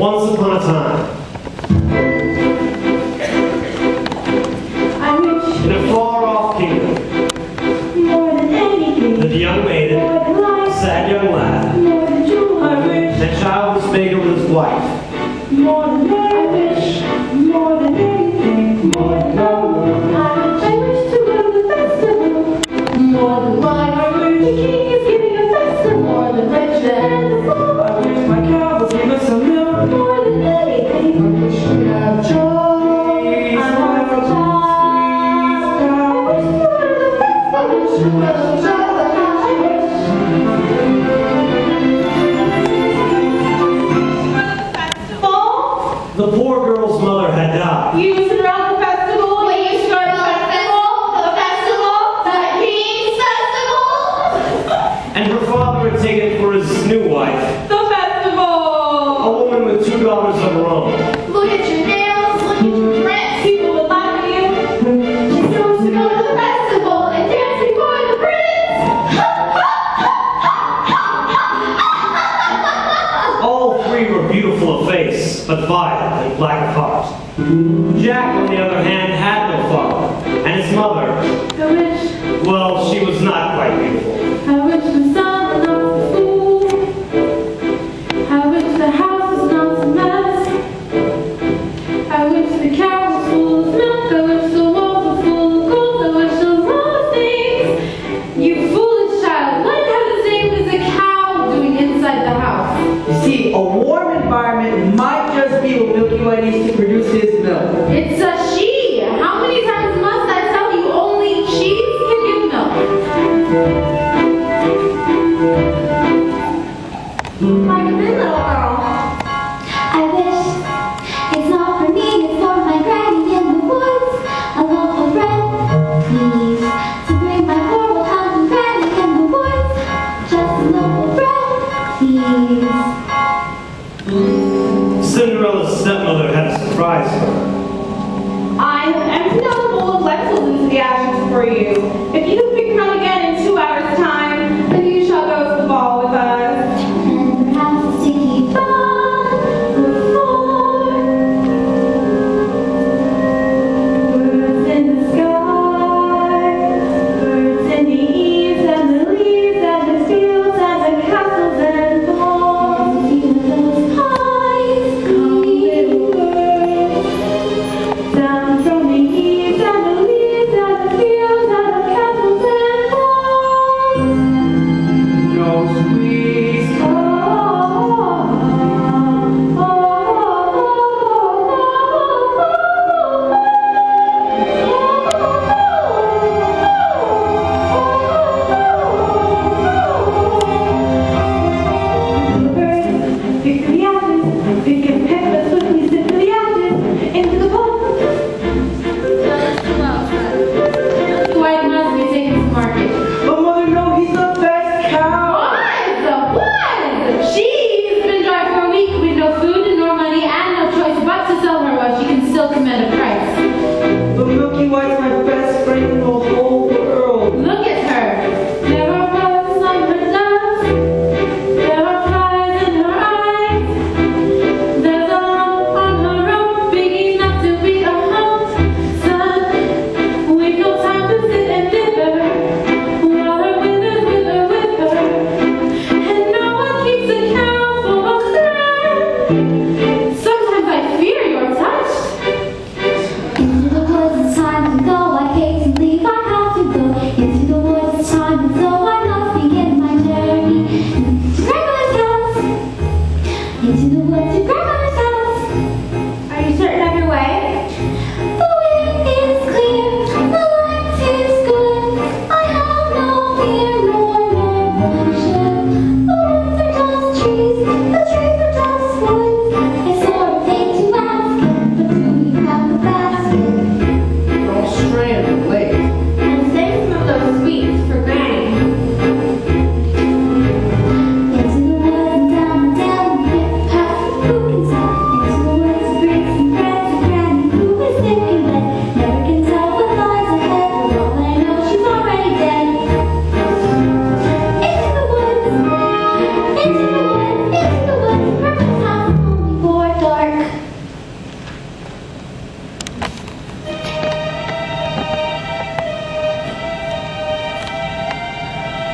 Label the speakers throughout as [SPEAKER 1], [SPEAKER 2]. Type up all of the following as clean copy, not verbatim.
[SPEAKER 1] Once upon a time, in a far-off kingdom, lived a young maiden, a sad young lad, and a child was maker with his wife. The poor girl's mother had died.
[SPEAKER 2] You used to run the festival? Wait, you used to run the festival? The festival? The King's Festival?
[SPEAKER 1] And her father had taken for his new wife
[SPEAKER 2] The festival!
[SPEAKER 1] a woman with 2 daughters of her own.
[SPEAKER 2] Look at your nails, look at your dress. People would laugh at you. She chose to go to the festival and dance before the prince.
[SPEAKER 1] All 3 were beautiful of face, but violent and black of heart. Jack, on the other hand, had no father, and his mother,
[SPEAKER 2] I wish,
[SPEAKER 1] well, she was not quite beautiful.
[SPEAKER 2] I wish the sun was not so full. I wish the house was not a mess. I wish the cow was full of milk. I wish the walls were full of gold. I wish a lot of things. You foolish child, what in heaven's name is a cow doing inside the house?
[SPEAKER 3] You see, a warm environment might just be what Milky Way needs to produce his milk.
[SPEAKER 2] It's a she. How many times must I tell you only cheese can give milk? Like a little girl.
[SPEAKER 4] I wish it's not for me, it's for my granny in the woods. A loaf of bread, please, to bring my poor old house and granny in the woods. Just a loaf of bread, please.
[SPEAKER 1] Cinderella's stepmother had a surprise for her.
[SPEAKER 2] I have emptied out a bowl of lentils into the ashes for you. If you can pick them up again in 2 hours' time, then you shall go to the ball with us.
[SPEAKER 4] And perhaps to keep on before.
[SPEAKER 2] Birds in the sky, birds in the eaves and the leaves and the fields and the castles and balls.
[SPEAKER 4] Even those eyes,
[SPEAKER 2] Come, little bird, down from the eaves and the leaves and the fields and the castles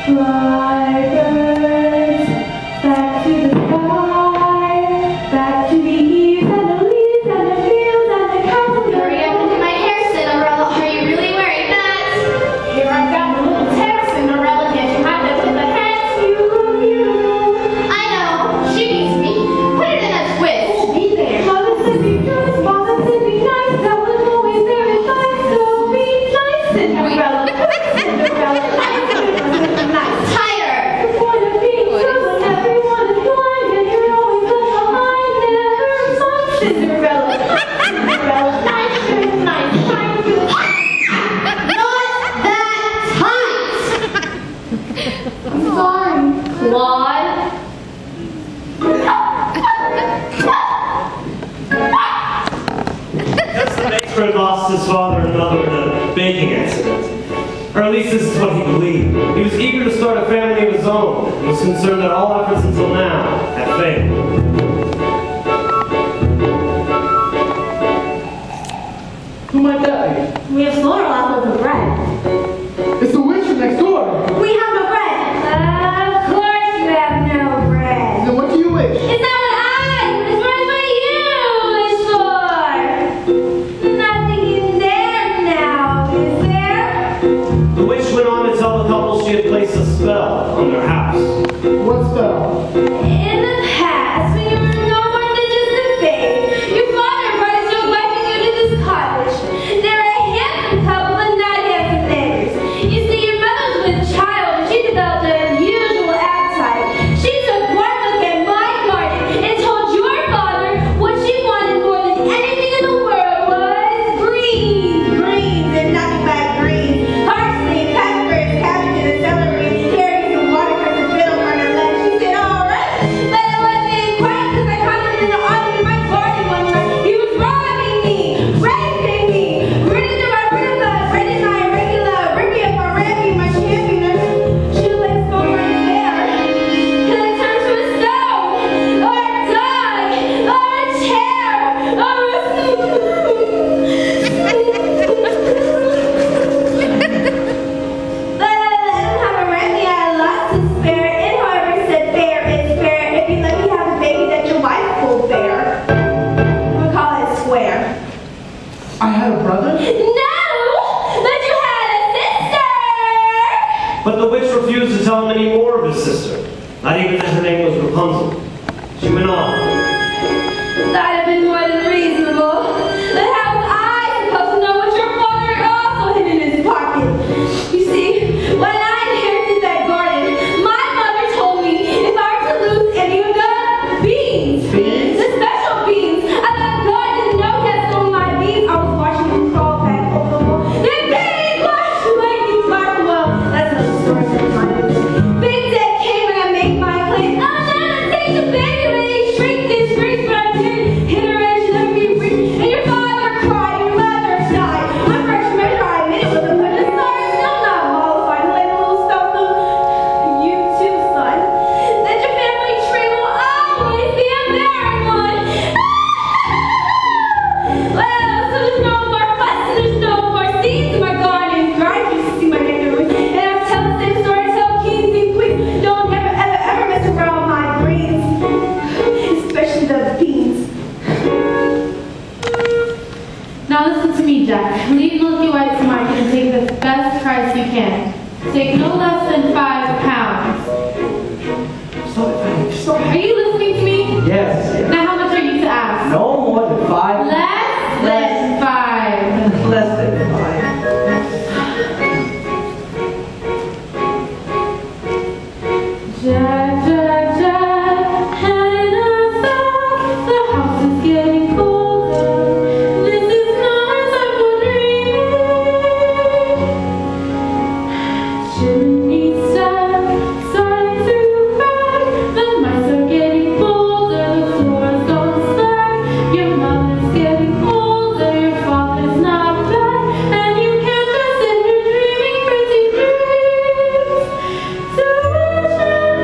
[SPEAKER 2] Fly birds back to the sky, back to the eaves and the leaves and the fields and the castles.
[SPEAKER 4] Hurry up and do my hair, Cinderella. Are you really wearing that?
[SPEAKER 2] Here I've got my little tail, Cinderella. Can't you hide that with the hands? You.
[SPEAKER 4] I know. She needs me. Put it in a twist. Be there.
[SPEAKER 2] Mother said be good, Mother said be nice. That was always their advice. So be nice, Cinderella. Cinderella, nice.
[SPEAKER 4] Tighter.
[SPEAKER 2] The point of being good when everyone is blind and you're always left behind. Never mind, Cinderella. Cinderella, nice, good, nice, fine, good.
[SPEAKER 4] Not that tight.
[SPEAKER 2] I'm sorry.
[SPEAKER 4] Claude.
[SPEAKER 1] Just the matron lost his father and mother in a baking accident. Or at least this is what he believed. He was eager to start a family of his own and was concerned that all efforts until now had failed.
[SPEAKER 3] Who might that
[SPEAKER 2] We have slower leftover bread.
[SPEAKER 3] be? It's the witch from next door.
[SPEAKER 2] We have no bread. Of course you have no bread.
[SPEAKER 3] Then what do you wish?
[SPEAKER 2] It's not what it's what you wish for. Nothing in there now, is there?
[SPEAKER 1] The witch went on to tell the couple she had placed a spell on their house.
[SPEAKER 3] What spell?
[SPEAKER 2] In the past, when you were no more than just a babe, your father brought his young wife and you to this cottage. They're a handsome couple, but not handsome neighbors. You see, your mother was with child, and she developed an unusual appetite. She took one look at my garden and told your father what she wanted more than anything in the world was greens, and nothing but greens. Parsley, peppers, cabbages, and celery, carrots, and watercress, and fiddle on her leg. She said, all right, but it wasn't quite because I caught him in the autumn in my garden one night. He was robbing me, raping me, running through my rhythm, running my irregular, ripping up my ramping, my champion. She let go right there. Till I turned to a stone, or a dog, or a chair, or a But I let him have a Remy, I lost his spirit. It however said fair is fair. If you let me have a baby that your wife will bear. We call it square.
[SPEAKER 3] I had a brother?
[SPEAKER 2] No! But you had a sister!
[SPEAKER 1] But the witch refused to tell him any more of his sister, not even that her name was Rapunzel. She went on.
[SPEAKER 2] That'd have been more than reasonable. But how was I supposed to know what your father also hid in his pocket? You see, when I inherited that garden, my mother told me if I were to lose any of the beans, the special beans, I thought God didn't know he had stolen my beans. I was watching them crawl back over the wall. They're big, like well, that's another story for my Big Dad came and I made my place. Oh, no, take the baby, and they shrieked and screamed, but I didn't hit her and she let me weep. And your father cried, your mother died. My first measure I admitted was a put the stars, still not mollified. Like a little spell from you too, son. That your family tree will always be a barren one. Well, so there's no more fuss and there's no more seeds in my garden. Grind used to see my neighborhood. And I'll tell the same story, tell kings and queens. Don't ever mess around with my greens. Especially the beans. Now listen to me, Jack. Leave Milky White to market and take the best price you can. Take no less than £5.
[SPEAKER 3] Stop.
[SPEAKER 2] Are you listening to me?
[SPEAKER 3] Yes.
[SPEAKER 2] Now how much are you to ask?
[SPEAKER 3] No more than 5.
[SPEAKER 2] Less than 5.
[SPEAKER 3] Less than 5.
[SPEAKER 2] Jack, Jack, Jack, hand in a sack. The house is getting colder. This is not simple dreaming. Chimney stack starting to crack. The mice are getting bolder. The floor's gone slack. Your mother's getting older. Your father's not back, and you can't trust in your dreaming pretty dreams. To wish and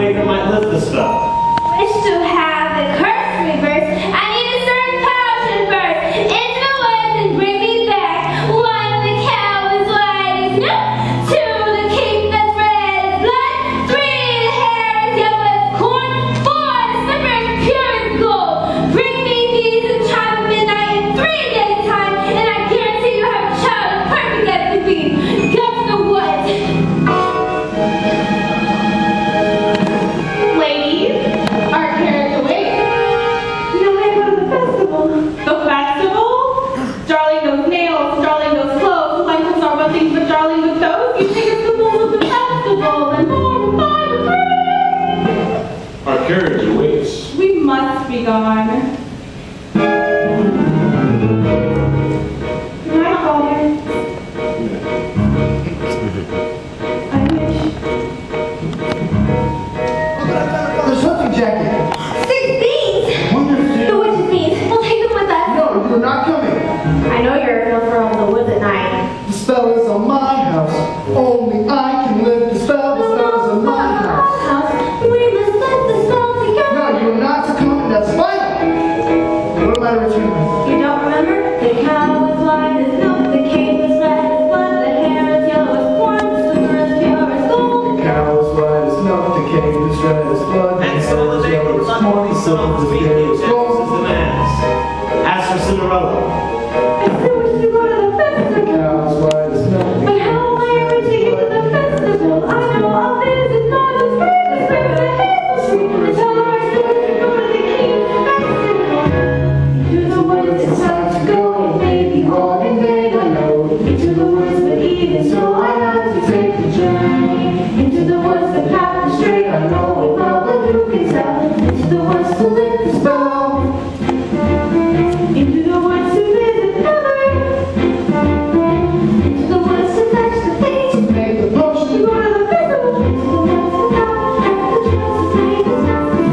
[SPEAKER 1] way that might lift the spell.
[SPEAKER 2] Wish to have the curse reversed. I need a certain cow should burst into the woods and bring me back. One, the cow is white as snow. Two, the king that's red as blood. Three, the hair is yellow as corn. Four, the slipper is pure as gold. Bring me these at the chime of midnight in 3 days' time, and I guarantee you have a child as perfect as can be. Go to the woods. Ladies, our carriage awaits. No way to go to the festival. The festival? Darling those nails, darling those clothes. Life is all about things, but darling with those, you take us to the of the festival, and
[SPEAKER 5] Our carriage awaits.
[SPEAKER 2] we must be gone. Good night, Father. I wish.
[SPEAKER 6] There's hunting jacket.
[SPEAKER 2] 6 beans!
[SPEAKER 6] Wonderful.
[SPEAKER 2] The witch's beans. We'll take them with us.
[SPEAKER 6] No, you're not coming.
[SPEAKER 2] I know you're a girl from the woods at night.
[SPEAKER 6] The spell is on my house. Only I can lift the spell. The spell is on my house.
[SPEAKER 2] We must let the spell together.
[SPEAKER 6] No, you're not to come, and that's final. What am I returning?
[SPEAKER 2] You don't remember? The cow was white as milk, the cape was red as blood, the hair is yellow as corn, the slipper is pure as gold.
[SPEAKER 6] The cow is white as milk, the cave is red as blood,
[SPEAKER 1] And so the
[SPEAKER 6] hair is
[SPEAKER 1] maiden
[SPEAKER 6] yellow as corn,
[SPEAKER 1] luckily
[SPEAKER 6] the
[SPEAKER 1] saw
[SPEAKER 6] silver
[SPEAKER 1] the
[SPEAKER 6] is
[SPEAKER 1] sweet
[SPEAKER 6] pale
[SPEAKER 1] new
[SPEAKER 6] as
[SPEAKER 1] dance
[SPEAKER 6] gold.
[SPEAKER 1] as the mass. As for Cinderella,
[SPEAKER 2] I still wish to go to the
[SPEAKER 6] The
[SPEAKER 2] festival.
[SPEAKER 6] cow is white as milk, the
[SPEAKER 2] But how am I ever to get to the festival? I know all this is not the street, the slipper, the hazel tree, the teller I still to go to the king's festival. Into the woods it's time to go, it may be all in vain, I know. Into the woods, but even so I have to take the journey. Into the woods, the path is straight, I know it well, but who can tell? Into the woods to lift the spell. Into the woods to visit another. Into the woods to touch the things.
[SPEAKER 6] make the potion.
[SPEAKER 2] To go to the festival. Into the woods to knock at the trusses, make us necessary.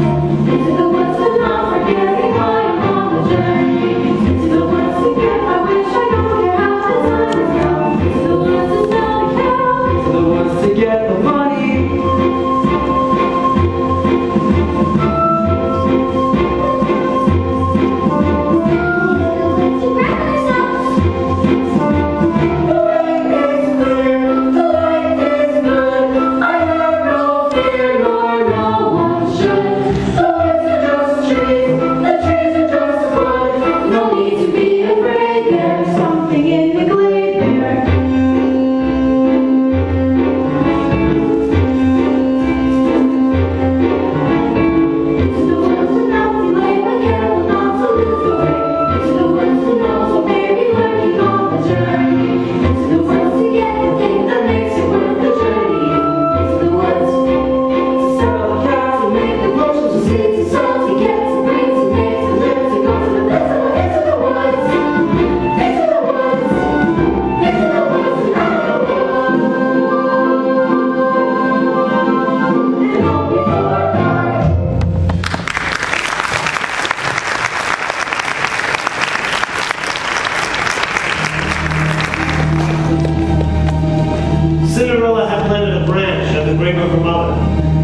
[SPEAKER 2] Into the woods to not forgetting I am on the journey. Into the woods to get my wish, I don't care how the time is gone. Into the woods to sell the cow.
[SPEAKER 1] to the ones to get the money.
[SPEAKER 2] Something in the glade there. Into the woods to not be late, but careful not to lose the way. Into the woods to know what may be lurking on the journey. Into the woods to get the thing that makes it worth the journey. Into the woods to sell the cow, to make the potion, to seed, to sow, to get, to bring, to make, to live, to go to the festival. Into the woods, into the woods, into the woods, and out of the woods. And all before dark.
[SPEAKER 1] Cinderella had planted a branch at the grave of her mother,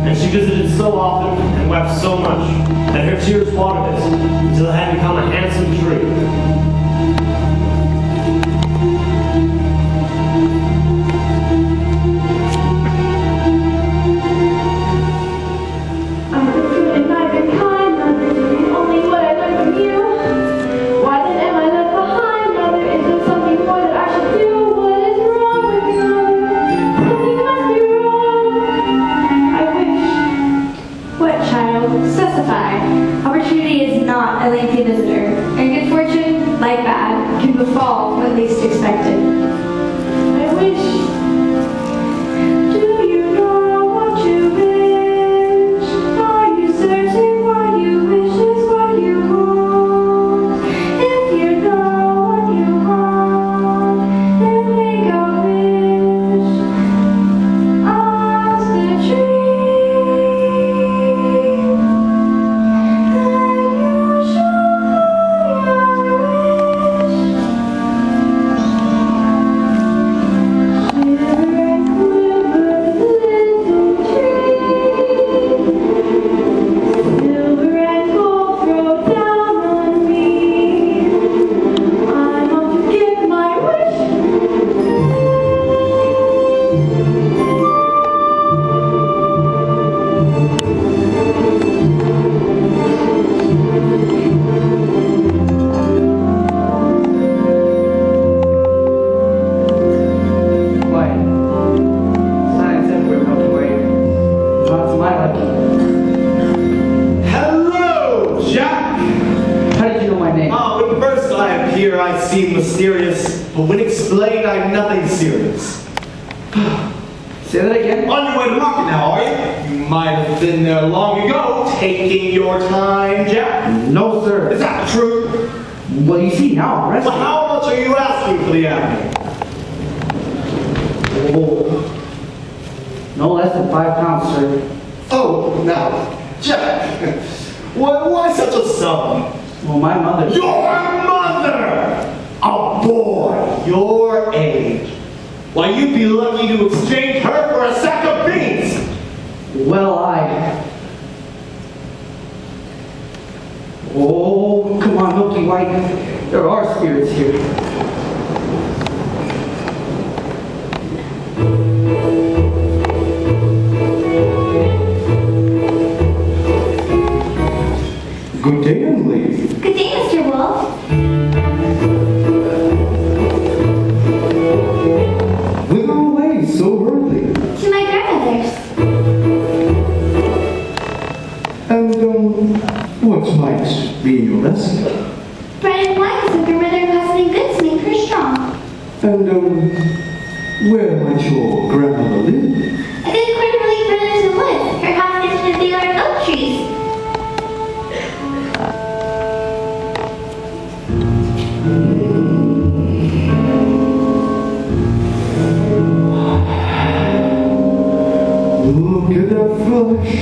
[SPEAKER 1] and she visited so often and wept so much that her tears watered it until it had become a handsome tree.
[SPEAKER 2] I've been good and I've been kind, mother, doing only what I learned from you. Why then am I left behind, mother? Is there something more that I should do? What is wrong with me, mother? Something must be wrong. I wish. What, child? Specify. Opportunity is not a lengthy visitor, and good fortune, like bad, can befall when least expected. I wish. Do you know what you wish? Are you certain what you wish is what you want? If you know what you want, then make a wish on the tree. Then you show your wish.
[SPEAKER 6] serious, but when explained, I'm nothing serious.
[SPEAKER 3] Say that again?
[SPEAKER 6] On your way to market now, are you? You might have been there long ago, taking your time, Jack.
[SPEAKER 3] No, sir.
[SPEAKER 6] Is that the truth?
[SPEAKER 3] Well, you see, now I'm resting.
[SPEAKER 6] Well, how much are you asking for the apple?
[SPEAKER 3] Oh, no less than 5 pounds, sir.
[SPEAKER 6] Oh, now, Jack, why such a sum?
[SPEAKER 3] Well, my mother...
[SPEAKER 6] Your mother! A boy your age. Why, you'd be lucky to exchange her for a sack of beans.
[SPEAKER 3] Well, Oh, come on, Milky White. There are spirits here.
[SPEAKER 6] Good day, young lady.
[SPEAKER 4] Good day, Mr. Wolf.
[SPEAKER 6] Whither away so early?
[SPEAKER 4] To my grandmother's.
[SPEAKER 6] And, what might be your lesson?
[SPEAKER 4] Bread and wine is a grandmother who has something good to make her strong.
[SPEAKER 6] And, where might your grandmother live?
[SPEAKER 4] A good quarter league further into the woods. Her house is in the large oak trees.
[SPEAKER 6] Look at that flush,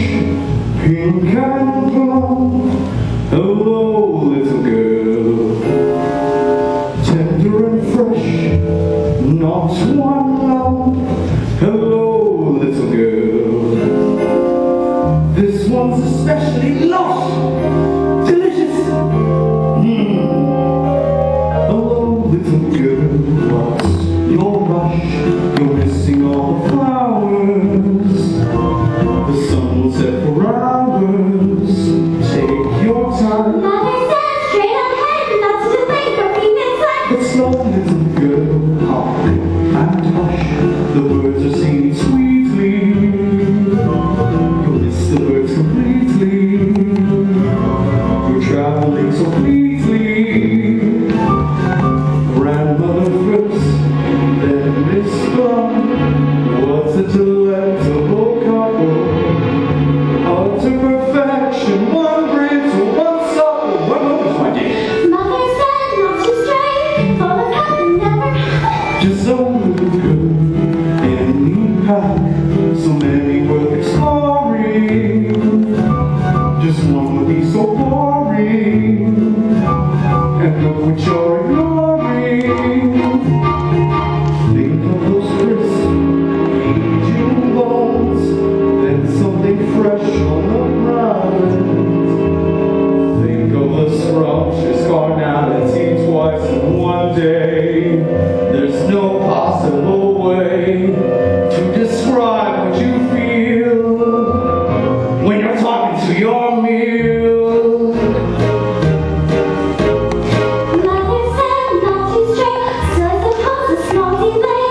[SPEAKER 6] pink and plump. Hello, little girl. Tender and fresh, not one lump. Hello, little girl. This one's especially lush, delicious. Hello, little girl. What's your rush? You're missing all the flowers. The sunset for hours. Take your time.
[SPEAKER 4] Mother said straight ahead, not to delay for being misled.
[SPEAKER 6] But slow, little girl, hark and hush. The birds are singing sweetly. You'll miss the birds completely. You're traveling so fleetly. Grandmother first, then Miss Blonde. What's a delectable couple? Utter perfection, one brittle, one supple. What was my dear?
[SPEAKER 4] Mother said not to stray, full of help and never.
[SPEAKER 6] Just so little good, any path, so many worth exploring. Just one would be so boring, and look what you're ignoring. Think of those crisp, aging bones, then something fresh on the ground. Think of a scrumptious carnality twice in one day. There's no possible way to describe what you feel when you're talking to your meal.
[SPEAKER 4] Mother said not to stray, so I suppose a small delay.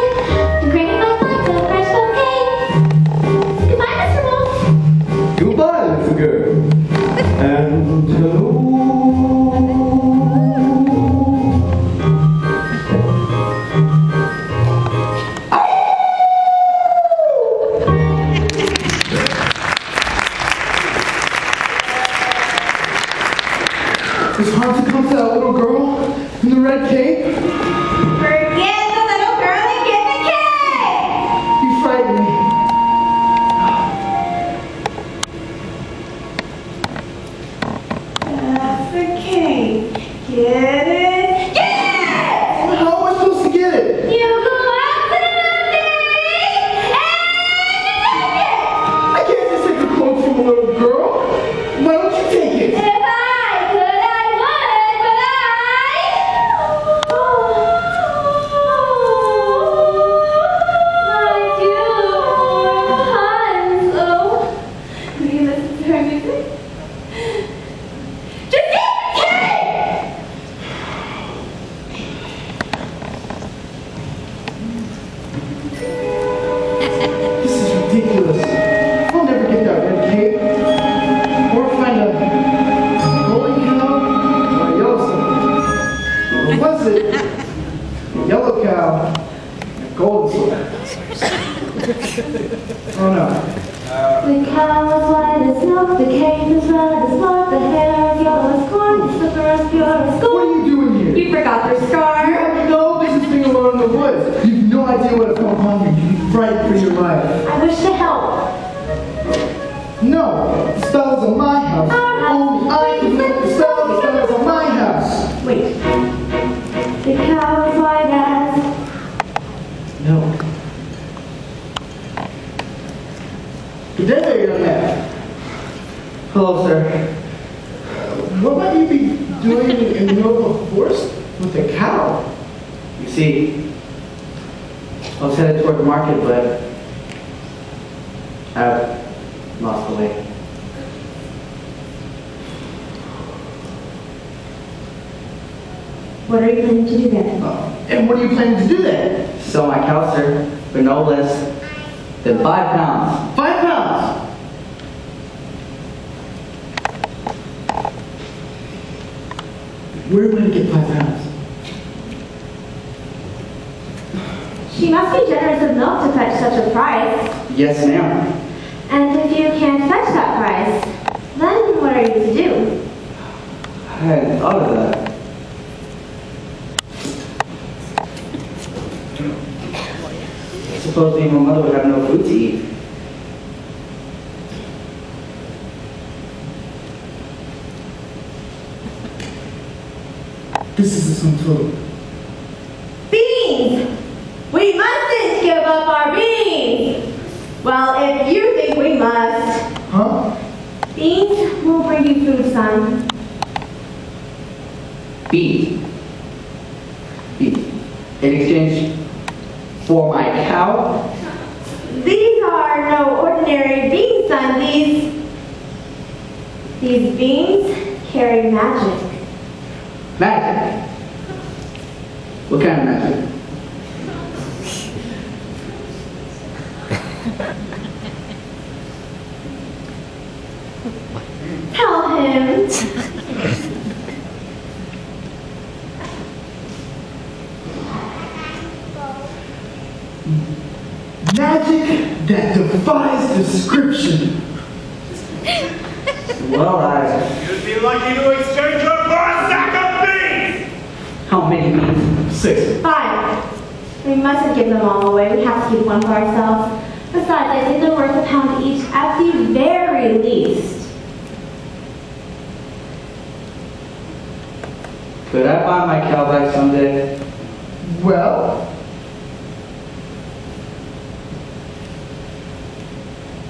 [SPEAKER 4] The grandma finds a fresh bouquet. Goodbye, Mr. Wolf.
[SPEAKER 6] Goodbye, little girl. And hello.
[SPEAKER 3] It's hard to come to that little girl in the red cape.
[SPEAKER 2] Forget the little girl and get the cake!
[SPEAKER 3] You frightened me.
[SPEAKER 2] That's the cake. Get it? Get it!
[SPEAKER 3] How am I supposed to get it?
[SPEAKER 2] You go out to the thing and take it!
[SPEAKER 3] I can't just take a cloak from a little girl. Why don't you take it?
[SPEAKER 2] If I could, I would, but my dear Hanzo. Will you listen to her music? Just get the cake!
[SPEAKER 3] This is ridiculous. I'll never get that red cape. Or find a bowling canoe or a Yellowstone. Or was it yellow cow, and a golden cow. Oh no.
[SPEAKER 4] The cow is white as milk, the cape is red as blood, the hair is yellow as corn, the slipper is pure as gold.
[SPEAKER 3] What are you doing here?
[SPEAKER 2] You forgot their scar.
[SPEAKER 3] You have no business being alone in the woods. You've no idea what has come upon you. You'd be frightened for your life.
[SPEAKER 2] I wish to help.
[SPEAKER 3] No, the spell is on my house. Only I can make the spell. The spell is on my house.
[SPEAKER 2] Wait.
[SPEAKER 4] The cow is white as...
[SPEAKER 3] No. Good day there, young man.
[SPEAKER 6] Hello, sir.
[SPEAKER 3] What might you be doing in the middle of a forest with a cow?
[SPEAKER 6] You see, I was headed toward the market, but I've lost the way.
[SPEAKER 4] What are you planning to do then?
[SPEAKER 3] And what are you planning to do then?
[SPEAKER 6] Sell my cow, sir, for no less than 5 pounds.
[SPEAKER 3] 5 pounds. Where am I to get 5 pounds?
[SPEAKER 4] She must be generous enough to fetch such a price.
[SPEAKER 6] Yes, ma'am.
[SPEAKER 4] And if you can't fetch that price, then what are you to do?
[SPEAKER 6] I hadn't thought of that. I suppose me and my mother would have no food to eat.
[SPEAKER 3] This is the sum total.
[SPEAKER 2] Beans! We mustn't give up our beans! Well, if you think we must.
[SPEAKER 3] Huh?
[SPEAKER 4] Beans will bring you food, son.
[SPEAKER 6] Beef. Beef. In exchange for my cow?
[SPEAKER 2] These are no ordinary beans, son. These beans carry magic.
[SPEAKER 6] Magic. What kind of magic?
[SPEAKER 2] Tell him.
[SPEAKER 3] Magic that defies description.
[SPEAKER 6] Well,
[SPEAKER 5] You'd be lucky to exchange her for a sack of beans!
[SPEAKER 6] how many beans?
[SPEAKER 3] 6.
[SPEAKER 2] 5. We mustn't give them all away. We have to keep one for ourselves. Besides, I think they're worth a pound each at the very least.
[SPEAKER 6] Could I buy my cow back someday?
[SPEAKER 3] Well,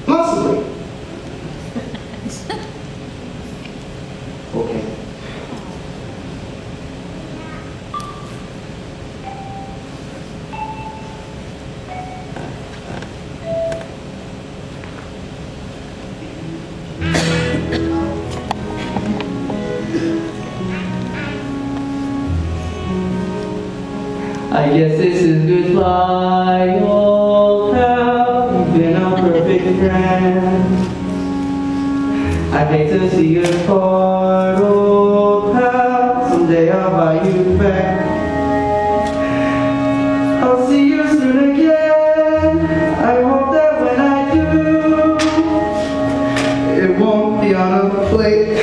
[SPEAKER 3] possibly.
[SPEAKER 6] Okay. I guess this is goodbye, old pal. You've been a perfect friend. I'd hate to see you part, old pal. Someday I'll buy you back. I'll see you soon again. I hope that when I do, it won't be on a plate.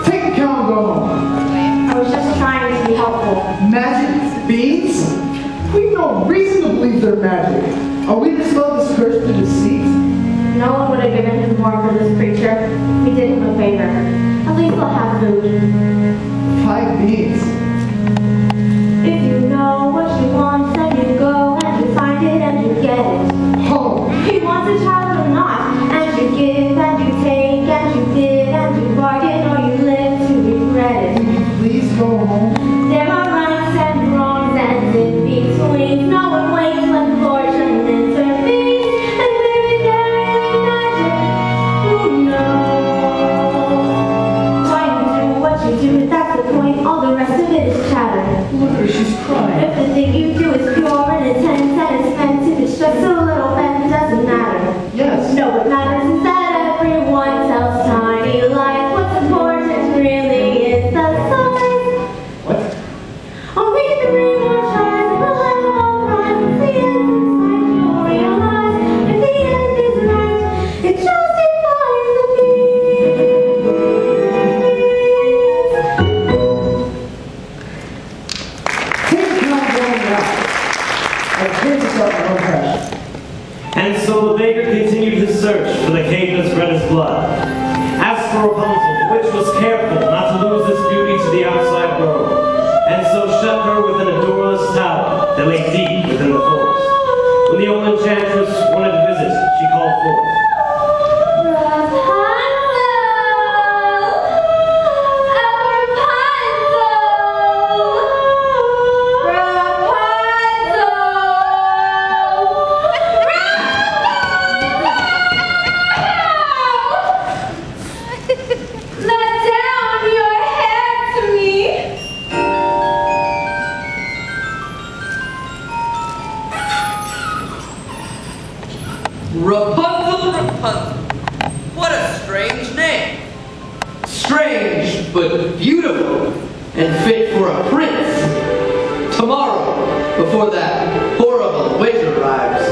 [SPEAKER 3] Take the cow and go home.
[SPEAKER 2] I was just trying to be helpful.
[SPEAKER 3] Magic beans? We've no reason to believe they're magic. Are we to spell this curse through deceit?
[SPEAKER 2] No one would have given him more for this creature. We did him a favor. At least he'll have food.
[SPEAKER 3] 5 beans.
[SPEAKER 2] If you know what you want, then you go and you find it and you get it.
[SPEAKER 3] Home.
[SPEAKER 2] He wants a child or not, and you give and you take and you bid and you bargain or you live to regret
[SPEAKER 3] Can
[SPEAKER 2] it.
[SPEAKER 3] you please go home?
[SPEAKER 2] There are rights and wrongs and in between. No one waits when fortune intervenes, and we're carrying magic. Who knows why you do what you do? That's the point. All the rest of it is chatter.
[SPEAKER 3] Look at her, she's crying.
[SPEAKER 2] If the thing you do is pure and intense and expensive, it's just a little bit, it doesn't matter.
[SPEAKER 3] Yes.
[SPEAKER 2] No, what matters is that every
[SPEAKER 1] blood. As for Rapunzel, the witch was careful not to lose this beauty to the outside world, and so shut her within a doorless tower that lay deep within the forest. When the old enchantress wanted to visit, she called forth.
[SPEAKER 7] Rapunzel, Rapunzel. What a strange name.
[SPEAKER 8] Strange, but beautiful, and fit for a prince. Tomorrow, before that horrible witch arrives,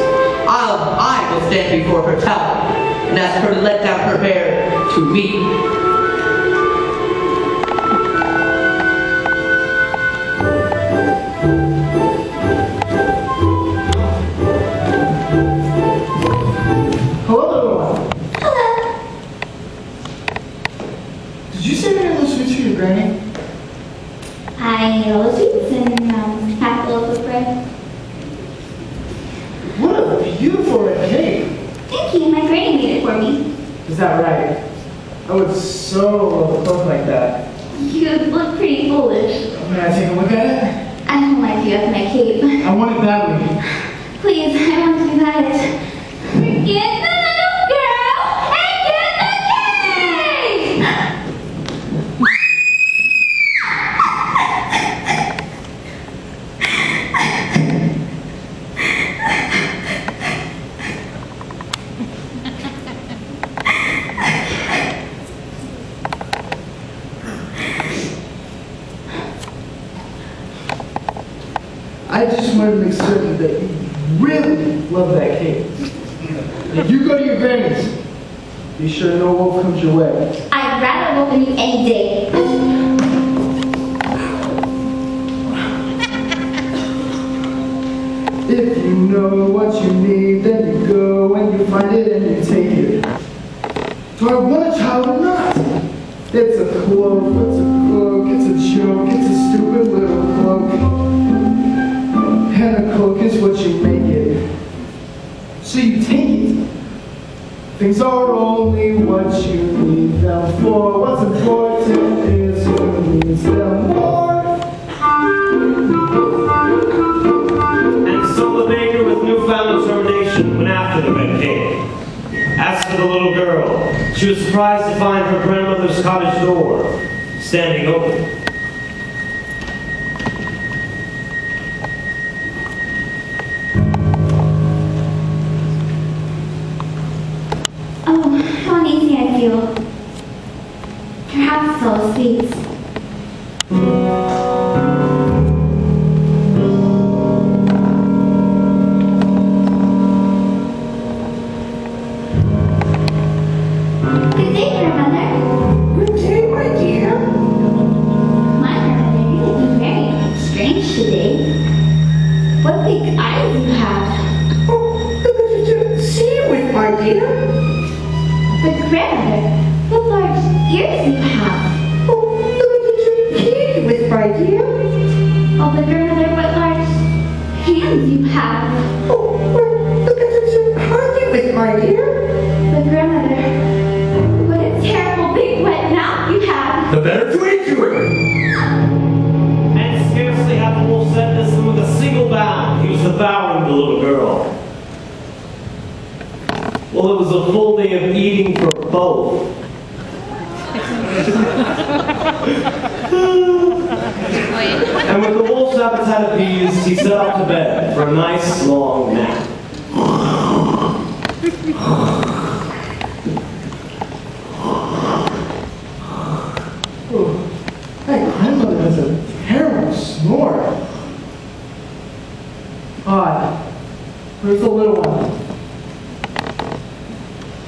[SPEAKER 8] I will stand before her tower and ask her to let down her hair to me.
[SPEAKER 3] Granny?
[SPEAKER 4] I ate all the sweets and half a loaf of bread.
[SPEAKER 3] What a beautiful red cake.
[SPEAKER 4] Thank you. My granny made it for me.
[SPEAKER 3] Is that right? I would so love a cloak like that.
[SPEAKER 4] You look pretty foolish.
[SPEAKER 3] May I take a look at it?
[SPEAKER 4] I don't like you as my cape.
[SPEAKER 3] I want it badly.
[SPEAKER 4] Please, I want to have it. Get the little girl and get the cake!
[SPEAKER 3] I just wanted to make certain that you really love that cake. If you go to your granny's, be sure no wolf comes your way.
[SPEAKER 4] I'd rather wolf than you any day.
[SPEAKER 3] If you know what you need, then you go and you find it and you take it. Do I want a child or not? It's a cloak, it's a cloak, it's a joke, it's a stupid little cloak. And a cloak is what you make it. So you take it. Things are only what you need them for. What's important is who needs them more.
[SPEAKER 1] And so the baker with newfound determination went after the red cake. As for the little girl, she was surprised to find her grandmother's cottage door standing open.
[SPEAKER 4] Oh, how uneasy I feel. Perhaps it's all the sweets. Good day, grandmother.
[SPEAKER 7] Good day, my dear.
[SPEAKER 4] My grandmother, you're looking very strange today. What big eyes you have.
[SPEAKER 7] Oh, look at you see with, my dear.
[SPEAKER 4] But grandmother, what large ears you have.
[SPEAKER 7] Oh, look at you kid with, my dear.
[SPEAKER 4] Oh, but grandmother, what large hands you have.
[SPEAKER 7] Oh, well, look at you huggy with, my dear.
[SPEAKER 4] But grandmother, what a terrible big wet mouth you have.
[SPEAKER 6] The better to eat you with.
[SPEAKER 1] And scarcely had the wolf said this, and with a single bound, he was devouring the little girl. Well, it was a full day of eating for both. And with the wolf's appetite appeased, he set off to bed for a nice long nap.
[SPEAKER 3] Oh, that grandmother has a terrible snore. Odd. Where's the little one?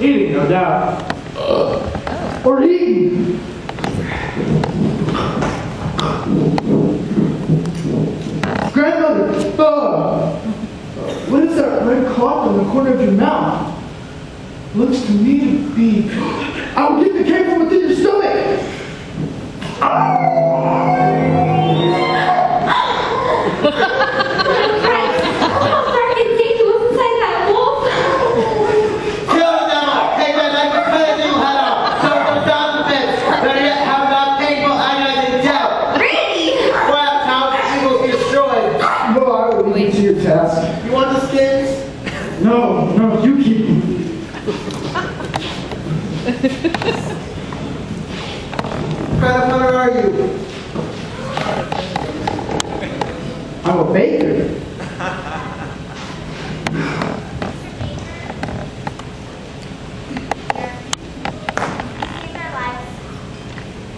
[SPEAKER 3] Eating, no doubt. Or eating. Grandmother, what is that red cloth in the corner of your mouth? Looks to me to be. I'll get the cake from within your stomach!
[SPEAKER 7] You want the skins?
[SPEAKER 3] No, you keep them.
[SPEAKER 7] What kind of hunter are you?
[SPEAKER 3] I'm a baker.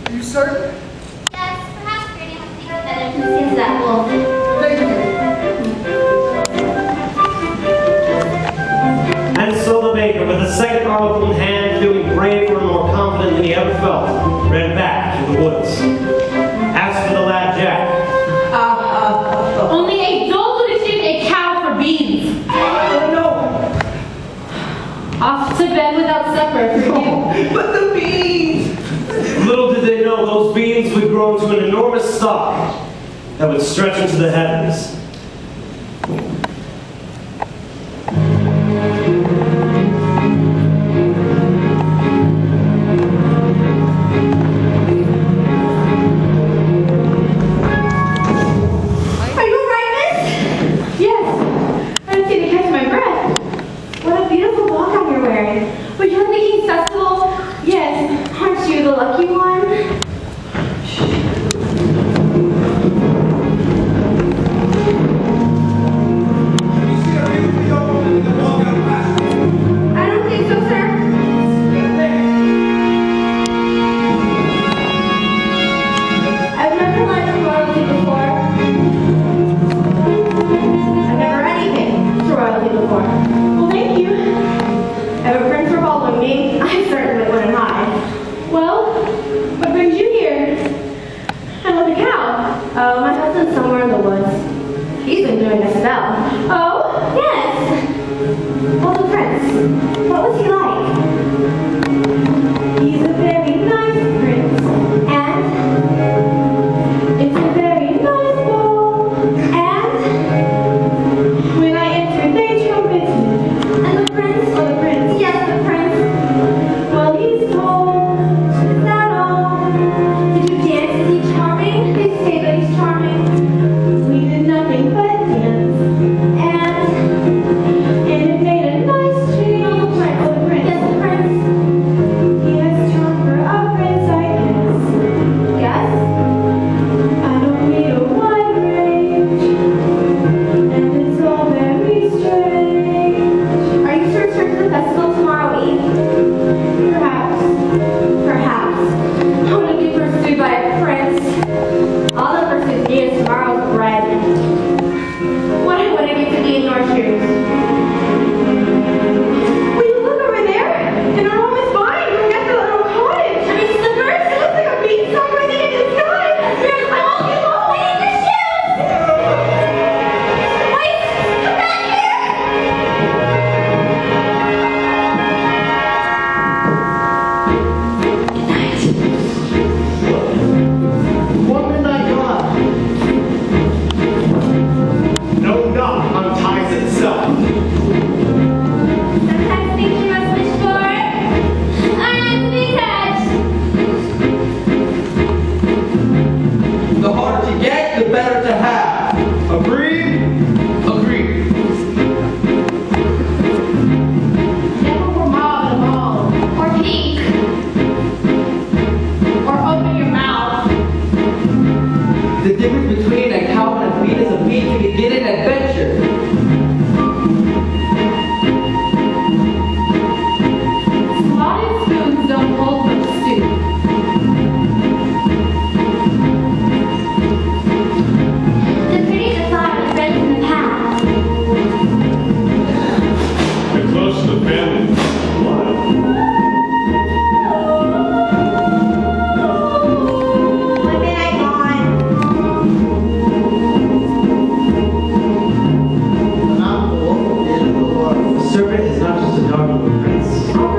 [SPEAKER 3] Are you certain?
[SPEAKER 4] Yes, perhaps Granny will think better to skin that wolf.
[SPEAKER 3] Thank you.
[SPEAKER 1] And so the baker, with a second article in hand, feeling braver and more confident than he ever felt, ran back to the woods. As for the lad Jack,
[SPEAKER 2] Only a dole would exchange a cow for beans.
[SPEAKER 7] No,
[SPEAKER 2] Off to bed without supper for you.
[SPEAKER 7] but the beans!
[SPEAKER 1] little did they know those beans would grow into an enormous stalk that would stretch into the heavens.
[SPEAKER 2] Are you alright, miss? Yes. I just need to catch my breath. What a beautiful ball gown you're wearing. Were you at the King's Festival? Yes. Aren't you the lucky one? I don't think so, sir. I've never liked royalty before. I've never anything to royalty before. Well, thank you. I have a prince for following me. I certainly wouldn't hide. Well, what brings you here? I love a cow. Oh, my husband's somewhere in the woods. He's been doing a spell. Oh, yes. Well, the prince. What was he like? He's a very nice prince. And it's a very nice ball. And when I entered, they trumpeted. And the prince, or the prince, yes, the prince. Well, he's told. Is that all? Did you dance? Is he charming? They say that he's charming. We did nothing but dance. And it made a nice tree. Oh, the prince. Yes, the prince. He has charm for a prince, I guess. Yes? I don't need a wide range. And it's all very strange. Are you sure it's for the festival tomorrow Eve? Perhaps. Perhaps. I want to be pursued by a prince. All that pursues me is tomorrow's bread. What I want to get to be in your shoes. Will you look over there? In our home is fine. We're at the little cottage. I mean, slippers. It looks like a beanstalk right there in the sky. There's all you wait in your shoes. Wait, come back here.
[SPEAKER 3] One midnight gone.
[SPEAKER 5] No knot unties itself.
[SPEAKER 4] Sometimes things you must wish for are not to be touched.
[SPEAKER 8] The harder to get, the better to have. Agreed? Agreed.
[SPEAKER 2] Never were mild at all. Or pink. Or open your mouth.
[SPEAKER 8] The difference between a cow and a bean is a bean can begin an adventure.
[SPEAKER 2] Slotted spoons don't hold much soup.
[SPEAKER 4] The pretty thought of friends in the past.
[SPEAKER 5] They're close to the family.
[SPEAKER 4] One midnight gone.
[SPEAKER 7] The mountain wolf is the Lord.
[SPEAKER 1] The serpent is not just a dog of a prince.
[SPEAKER 4] All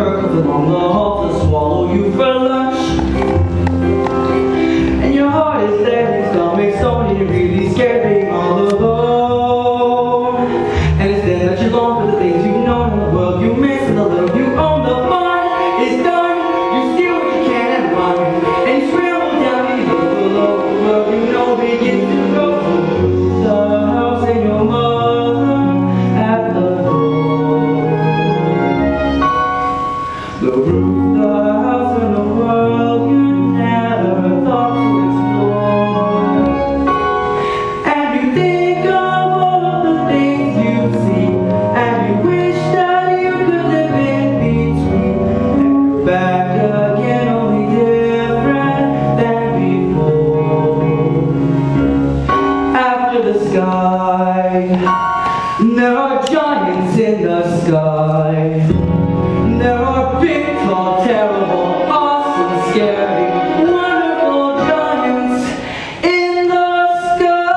[SPEAKER 6] her comes along the hall to swallow you for lunch. And your heart is there, your stomach's stone, and you're really scared being all alone. And it's then that you long for the things you know in the world you miss, and the little you own. The fun is done, you steal what you can and run, and you scramble down and you look below. The world you know begins to go. The house and your mother at the door. The roof, the house, and the world you never thought to explore. And you think of all of the things you see, and you wish that you could live in between. And you're back again, only different than before. After the sky, there are giants in the sky. There are big, tall, terrible, awesome, scary, wonderful giants in the sky.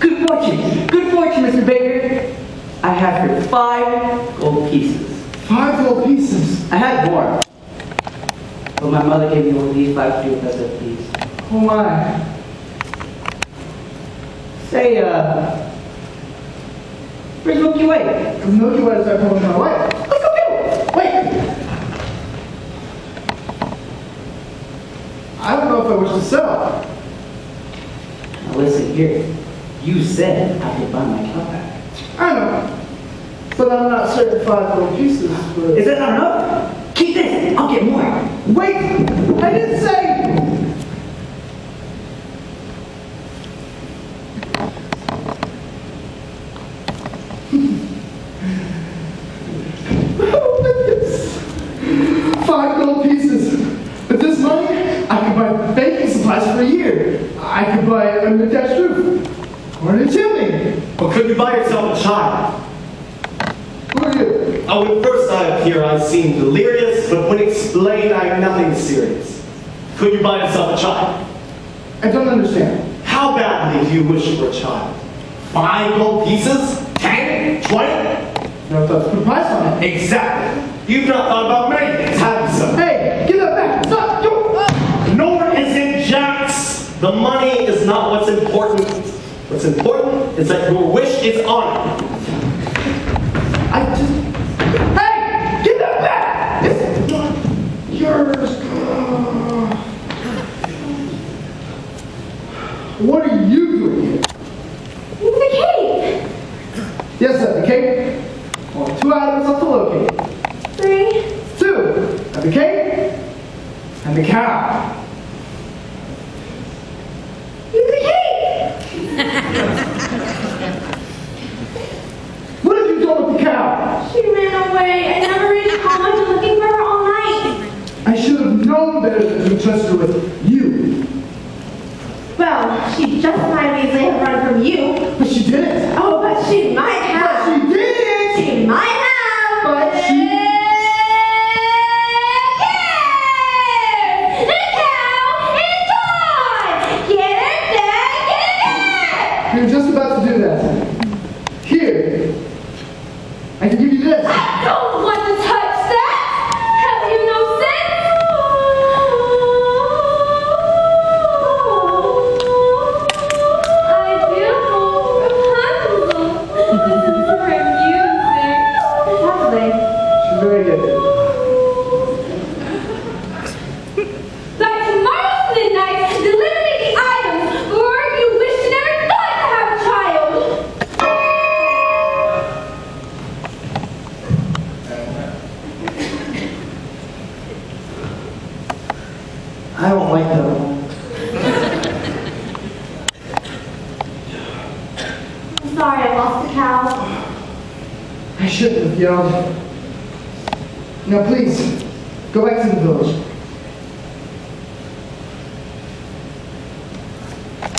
[SPEAKER 6] Good fortune, Mr. Baker. I have here 5 gold pieces.
[SPEAKER 3] 5 gold pieces.
[SPEAKER 6] I had more, but my mother gave me only these 5 to do with as I please.
[SPEAKER 3] Oh my.
[SPEAKER 6] Say, where's Milky Way?
[SPEAKER 3] The Milky Way is our home in my life.
[SPEAKER 6] Let's go get it. Wait.
[SPEAKER 3] I don't know if I wish to sell.
[SPEAKER 6] Now listen here. You said I could buy my cow back.
[SPEAKER 3] I know. But I'm not certain 5 gold pieces would...
[SPEAKER 6] Is that not enough? Keep this. I'll get more.
[SPEAKER 3] Wait! I didn't say... Five gold pieces. With this money, I could buy baking supplies for a year. I could buy a new thatched roof. Or a new chimney.
[SPEAKER 1] Or could you buy yourself a child?
[SPEAKER 3] Who are you?
[SPEAKER 1] Oh, when first I appear, I seem delirious, but when explained, I am nothing serious. Could you buy yourself a child?
[SPEAKER 3] I don't understand.
[SPEAKER 1] How badly do you wish for a child? 5 gold pieces? 10? 20?
[SPEAKER 3] No thoughts to put a price on it.
[SPEAKER 1] Exactly. You've not thought about many things, have you, son?
[SPEAKER 3] Hey, give that back. Stop.
[SPEAKER 1] Nor is it Jack's. The money is not what's important. What's important is that your wish is honored.
[SPEAKER 3] I just... Hey! Give that back! It's not yours. What are you doing here?
[SPEAKER 2] The cake!
[SPEAKER 3] Yes, sir, the cake. Only 2 items left to locate.
[SPEAKER 2] 3.
[SPEAKER 3] 2. And the cake. And the cow.
[SPEAKER 2] The cake!
[SPEAKER 3] What have you done with the cow?
[SPEAKER 2] She ran away. I never reached home. I've been looking for her all night.
[SPEAKER 3] I should have known better than to entrust her with you.
[SPEAKER 2] Well, she just might easily have run from you.
[SPEAKER 3] But she didn't.
[SPEAKER 2] Oh, but she might have.
[SPEAKER 3] But she didn't.
[SPEAKER 2] She might have.
[SPEAKER 3] But she...
[SPEAKER 2] The cow is gone! Get it, Dad! Get it!
[SPEAKER 3] You're just about to do that. Here. I can give you this.
[SPEAKER 2] I don't want to touch that! Have you no sense? I do. Rapunzel. Listen to her music. Lovely.
[SPEAKER 3] She's very good.
[SPEAKER 2] By tomorrow's midnight, deliver me the items, or you wish you never thought to have a child.
[SPEAKER 6] I don't like that.
[SPEAKER 2] I'm sorry I lost the cow.
[SPEAKER 3] I shouldn't have yelled. Now please, go back to the village.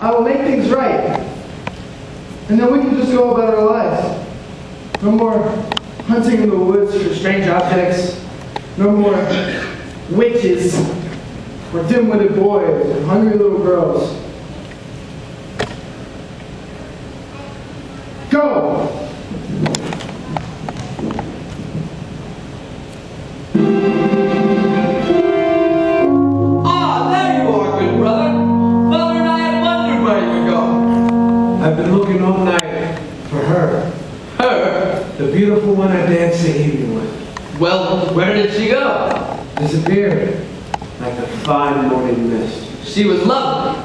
[SPEAKER 3] I will make things right. And then we can just go about our lives. No more hunting in the woods for strange objects. No more witches. or dim-witted boys, or hungry little girls. Go!
[SPEAKER 8] Ah, there you are, good brother. Mother and I had wondered where you would go.
[SPEAKER 9] I've been looking all night for her.
[SPEAKER 8] Her?
[SPEAKER 9] The beautiful one I danced the evening with.
[SPEAKER 8] Well, where did she go?
[SPEAKER 9] Disappeared. Like a fine morning mist.
[SPEAKER 8] She was lovely.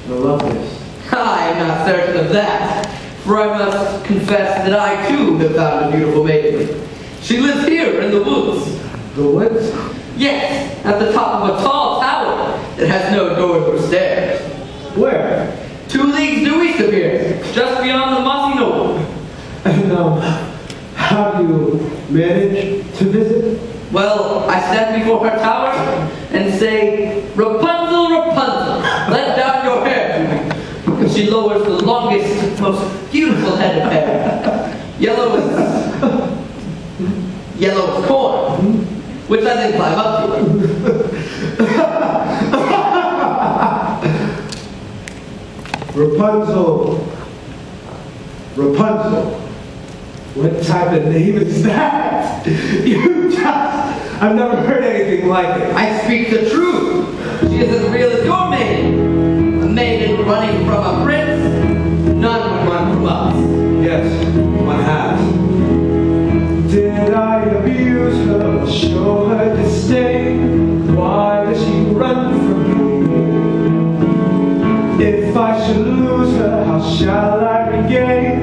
[SPEAKER 9] The loveliest.
[SPEAKER 8] I am not certain of that, for I must confess that I too have found a beautiful maiden. She lives here in the woods.
[SPEAKER 9] The woods?
[SPEAKER 8] Yes, at the top of a tall tower that has no doors or stairs.
[SPEAKER 9] Where?
[SPEAKER 8] 2 leagues due east of here, just beyond the mossy knoll.
[SPEAKER 9] And how do you manage to visit?
[SPEAKER 8] Well, I stand before her tower and say, Rapunzel, Rapunzel, let down your hair to me. She lowers the longest, most beautiful head of hair. Yellow as corn, which I then climb up to.
[SPEAKER 9] Rapunzel. Rapunzel. What type of name is that? I've never heard anything like it.
[SPEAKER 8] I speak the truth. She is as real as your maiden. A maiden running from a prince. None would run from us.
[SPEAKER 9] Yes, one has. Did I abuse her, show her disdain? Why does she run from me? If I should lose her, how shall I regain